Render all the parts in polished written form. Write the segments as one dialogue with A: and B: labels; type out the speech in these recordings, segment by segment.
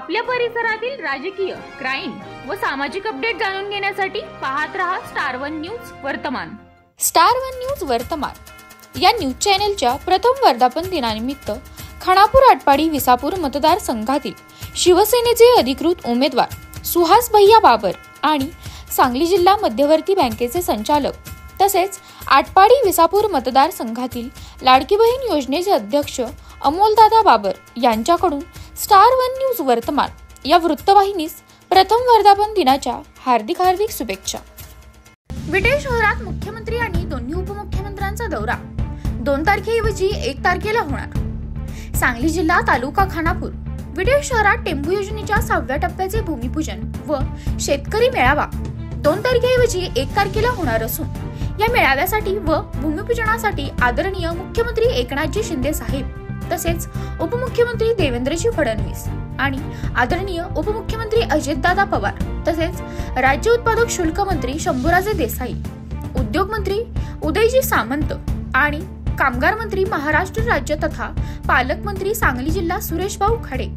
A: आपल्या परिसरातील राजकीय, क्राईम व सामाजिक अपडेट जाणून घेण्यासाठी पाहत रहा स्टार वन न्यूज वर्तमान।
B: स्टार वन न्यूज वर्तमान या न्यूज चॅनलच्या प्रथम वर्धापन दिनानिमित्त खानापूर आटपाडी विसापूर मतदारसंघातील शिवसेनेचे अधिकृत उमेदवार सुहास भैया बाबर आणि सांगली जिल्हा मध्यवर्ती बँकेचे संचालक तसेच आटपाडी विसापूर मतदारसंघातील लाडकी बहीण योजनेचे अध्यक्ष अमोलदादा बाबर यांच्याकडून स्टार वन न्यूज वर्तमान या वृत्तवाहिनीस प्रथम वर्धापन दिनाच्या हार्दिक शुभेच्छा। विटे शहरात मुख्यमंत्री आणि दोन्ही उपमुख्यमंत्र्यांचा दौरा 2 तारखेऐवजी 1 तारखेला होणार। सांगली जिल्हा तालुका खानापूर विटे शहरात टेंबू योजनेच्या 6व्या टप्प्याचे भूमिपूजन व शेतकरी मेळावा 2 तारखेऐवजी 1 तारखेला होणार असून या मेळाव्यासाठी व भूमिपूजनासाठी आदरणीय मुख्यमंत्री एकनाथजी शिंदे साहेब तसेच उपमुख्यमंत्री देवेंद्रजी फडणवीस आणि आदरणीय उपमुख्यमंत्री अजितदादा पवार तसेच राज्य उत्पादक शुल्क मंत्री शंभूराजे देसाई, उद्योग मंत्री उदयजी सामंत आणि कामगार मंत्री महाराष्ट्र राज्य तथा पालकमंत्री सांगली जिल्हा सुरेशभाऊ खाडे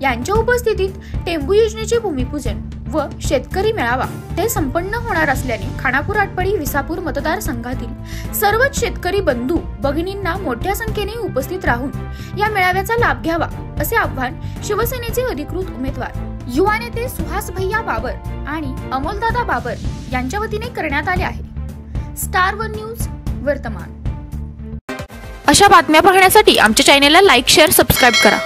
B: यांच्या उपस्थितीत टेंबू योजनेचे भूमिपूजन व शेतकरी मेळावा ते संपन्न होणार असल्याने खानापूर आटपाडी विसापूर मतदारसंघातील सर्वच शेतकरी बंधू भगिनींना मोठ्या संख्येने उपस्थित राहून या मेळाव्याचा लाभ घ्यावा असे आवाहन शिवसेनेचे अधिकृत उमेदवार युवा नेते सुहास भैया बाबर आणि अमोलदादा बाबर यांच्या वतीने करण्यात आले आहे। स्टार वन न्यूज वर्तमान अशा बातम्या पाहण्यासाठी आमच्या चॅनेलला लाईक, शेअर, सबस्क्राईब करा।